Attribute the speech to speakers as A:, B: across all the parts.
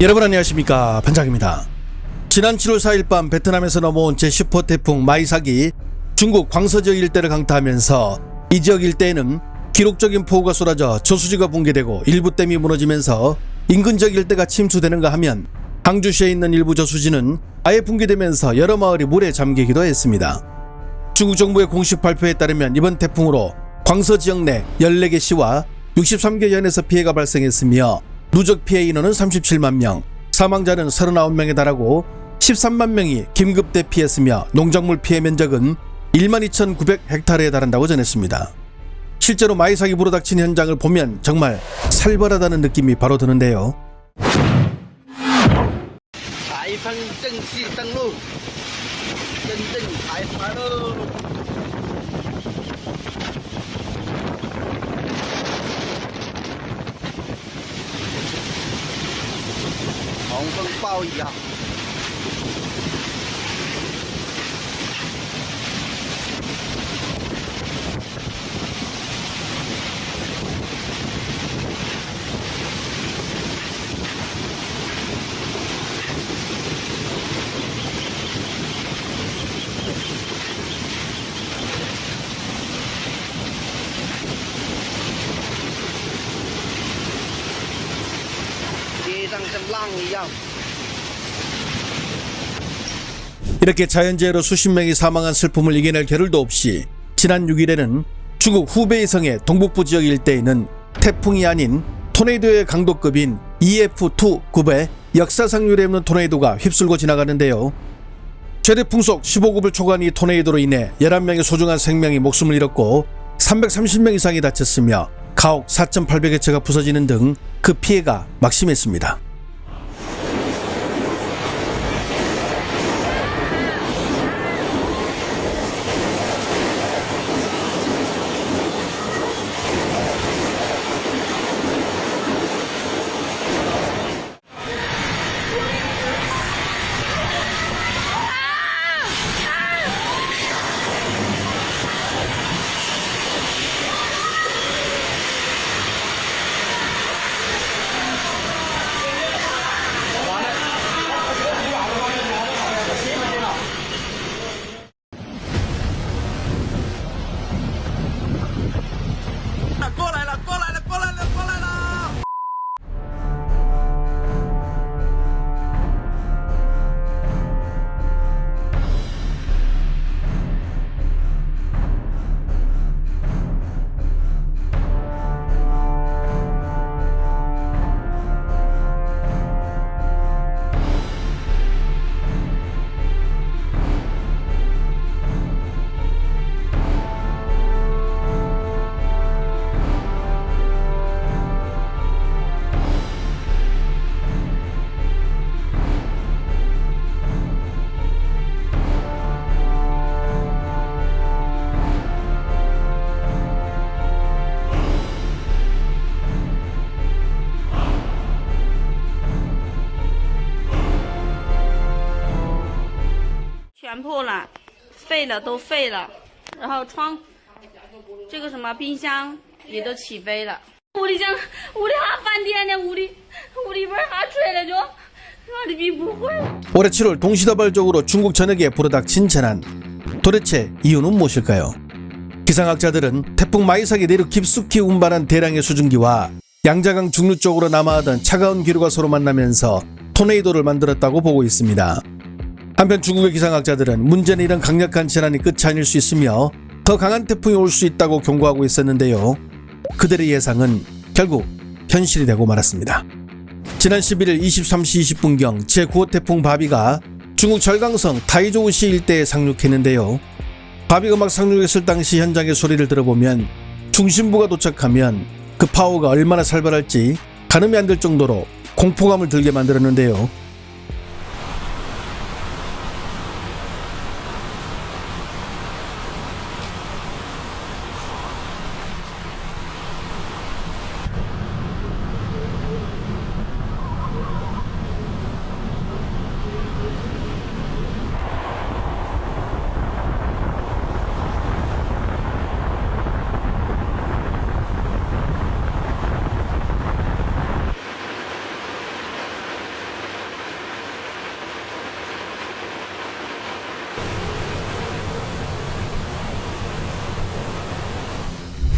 A: 여러분 안녕하십니까, 반장입니다. 지난 7월 4일 밤 베트남에서 넘어온 제10호 태풍 마이삭이 중국 광서지역 일대를 강타하면서 이 지역 일대에는 기록적인 폭우가 쏟아져 저수지가 붕괴되고 일부 댐이 무너지면서 인근 지역 일대가 침수되는가 하면 항주시에 있는 일부 저수지는 아예 붕괴되면서 여러 마을이 물에 잠기기도 했습니다. 중국 정부의 공식 발표에 따르면 이번 태풍으로 광서 지역 내 14개 시와 63개 현에서 피해가 발생했으며 누적 피해 인원은 37만 명, 사망자는 39명에 달하고 13만 명이 긴급 대피했으며 농작물 피해 면적은 12,900헥타르에 달한다고 전했습니다. 실제로 마이삭이 불어닥친 현장을 보면 정말 살벌하다는 느낌이 바로 드는데요.
B: 台风正式登陆，真正台风喽！狂风暴雨啊！街上像浪一样。
A: 이렇게 자연재해로 수십 명이 사망한 슬픔을 이겨낼 겨를도 없이 지난 6일에는 중국 후베이성의 동북부 지역 일대에는 태풍이 아닌 토네이도의 강도급인 EF2급의 역사상 유례없는 토네이도가 휩쓸고 지나가는데요. 최대 풍속 15급을 초과한 이 토네이도로 인해 11명의 소중한 생명이 목숨을 잃었고 330명 이상이 다쳤으며 가옥 4,800여 채가 부서지는 등 그 피해가 막심했습니다.
B: 过来了！
C: 全破了，废了都废了，然后这个什么冰箱也都起飞了。屋里还翻天呢，屋里边还吹了就，我的病不会。
A: 올해 7월 동시다발적으로 중국 전역에 불어닥친 재난. 도대체 이유는 무엇일까요? 기상학자들은 태풍 마이삭이 내륙 깊숙이 운반한 대량의 수증기와 양자강 중류 쪽으로 남하하던 차가운 기류가 서로 만나면서 토네이도를 만들었다고 보고 있습니다. 한편 중국의 기상학자들은 문제는 이런 강력한 재난이 끝이 아닐 수 있으며 더 강한 태풍이 올 수 있다고 경고하고 있었는데요. 그들의 예상은 결국 현실이 되고 말았습니다. 지난 11일 23시 20분경 제9호 태풍 바비가 중국 절강성 타이조우시 일대에 상륙했는데요. 바비가 막 상륙했을 당시 현장의 소리를 들어보면 중심부가 도착하면 그 파워가 얼마나 살벌할지 가늠이 안 될 정도로 공포감을 들게 만들었는데요.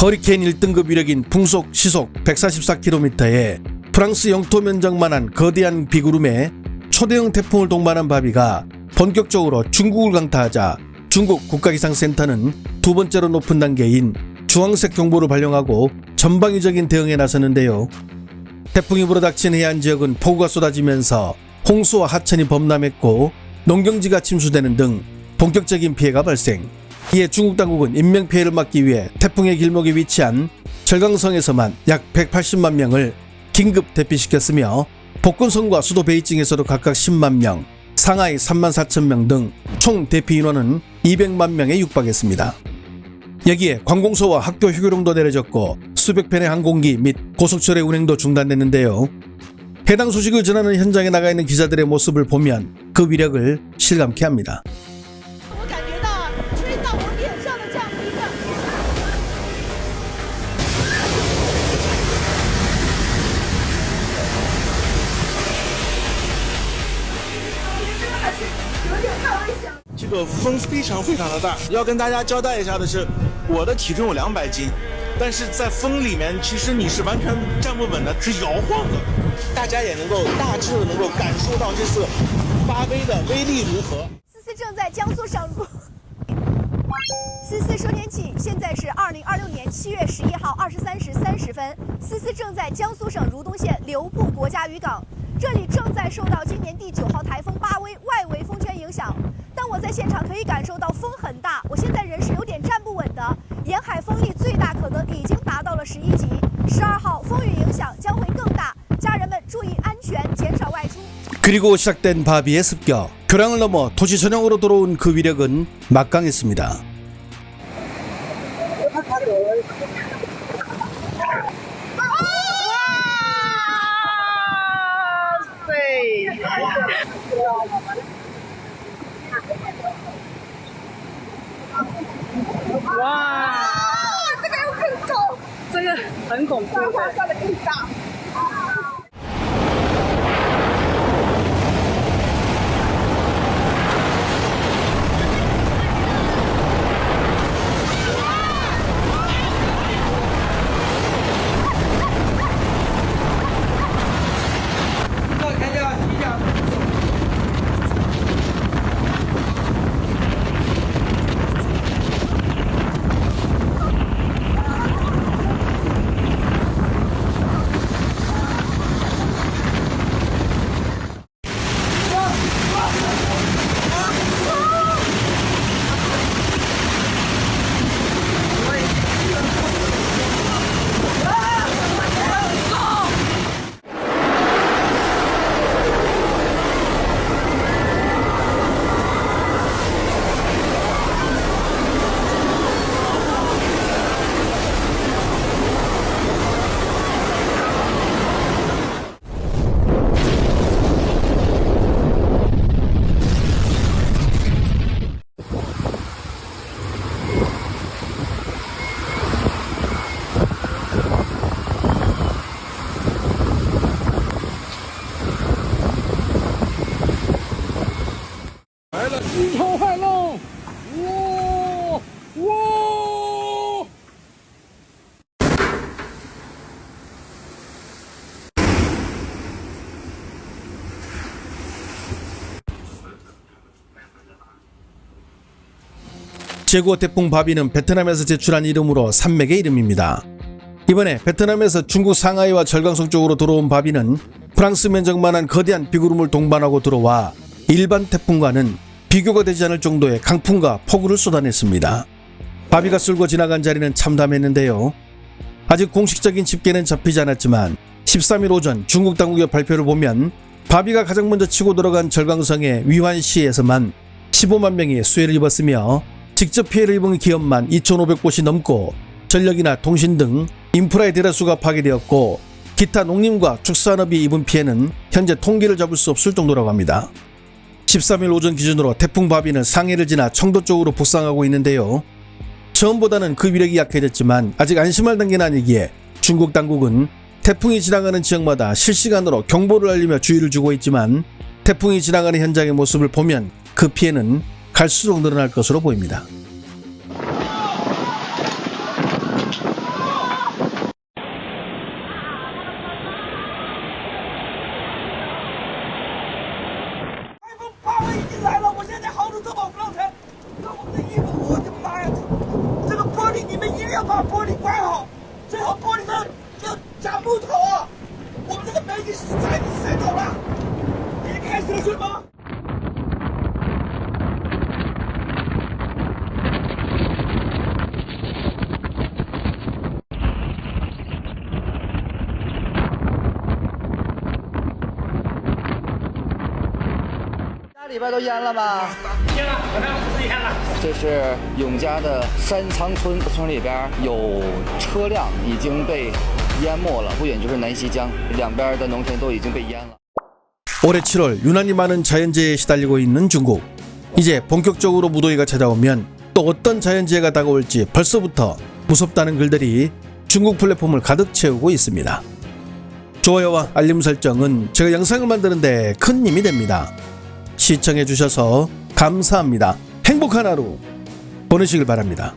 A: 허리케인 1등급 위력인 풍속 시속 144km에 프랑스 영토 면적만한 거대한 비구름에 초대형 태풍을 동반한 바비가 본격적으로 중국을 강타하자 중국 국가기상센터는 두 번째로 높은 단계인 주황색 경보를 발령하고 전방위적인 대응에 나서는데요. 태풍이 불어닥친 해안 지역은 폭우가 쏟아지면서 홍수와 하천이 범람했고 농경지가 침수되는 등 본격적인 피해가 발생. 이에 중국 당국은 인명피해를 막기 위해 태풍의 길목에 위치한 절강성에서만 약 180만 명을 긴급 대피시켰으며 복건성과 수도 베이징에서도 각각 10만 명, 상하이 3만 4천 명 등 총 대피 인원은 200만 명에 육박했습니다. 여기에 관공서와 학교 휴교령도 내려졌고 수백 편의 항공기 및 고속철의 운행도 중단됐는데요. 해당 소식을 전하는 현장에 나가 있는 기자들의 모습을 보면 그 위력을 실감케 합니다.
D: 我感觉到吹到我脸上的这样的一个。
E: 这个风非常的大，要跟大家交代一下的是，我的体重有200斤，但是在风里面，其实你是完全站不稳的，是摇晃的。大家也能够大致的能够感受到这次发威的威力如何。
D: 思思正在江苏省思思收天气，现在是2026年7月11号23时30分。思思正在江苏省如东县流布国家渔港，这里正在受到今年第9号台风巴威外围风圈影响。当我在现场可以感受到风很大，我现在人是有点站不稳的。沿海风力最大可能已经达到了11级。12号风雨影响将会更大，家人们注意安全，减少外出。
A: 그리고 시작된 바비의 습격. 교량을 넘어 도시 전역으로 들어온 그 위력은 막강했습니다. 제고 태풍 바비는 베트남에서 제출한 이름으로 산맥의 이름입니다. 이번에 베트남에서 중국 상하이와 절강성 쪽으로 들어온 바비는 프랑스 면적만한 거대한 비구름을 동반하고 들어와 일반 태풍과는 비교가 되지 않을 정도의 강풍과 폭우를 쏟아냈습니다. 바비가 쓸고 지나간 자리는 참담했는데요. 아직 공식적인 집계는 잡히지 않았지만 13일 오전 중국 당국의 발표를 보면 바비가 가장 먼저 치고 들어간 절강성의 위환시에서만 15만 명이 수해를 입었으며 직접 피해를 입은 기업만 2,500곳이 넘고 전력이나 통신 등 인프라의 대다수가 파괴되었고 기타 농림과 축산업이 입은 피해는 현재 통계를 잡을 수 없을 정도라고 합니다. 13일 오전 기준으로 태풍 바비는 상해를 지나 청도 쪽으로 북상하고 있는데요. 처음보다는 그 위력이 약해졌지만 아직 안심할 단계는 아니기에 중국 당국은 태풍이 지나가는 지역마다 실시간으로 경보를 알리며 주의를 주고 있지만 태풍이 지나가는 현장의 모습을 보면 그 피해는 갈수록 늘어날 것으로 보입니다.
B: 炸木头啊！我们这个北京是在你谁走了？你开车去吗？家里边都淹了吗？
F: 淹了，我那是淹了。
G: 这是永嘉的山仓村，村里边有车辆已经被淹没了，不远就是南溪江，两边的农田都已经被淹了。
A: 올해 7월 유난히 많은 자연재해에 시달리고 있는 중국. 이제 본격적으로 무더위가 찾아오면 또 어떤 자연재해가 다가올지 벌써부터 무섭다는 글들이 중국 플랫폼을 가득 채우고 있습니다. 좋아요와 알림 설정은 제가 영상을 만드는데 큰 힘이 됩니다. 시청해주셔서 감사합니다. 행복한 하루 보내시길 바랍니다.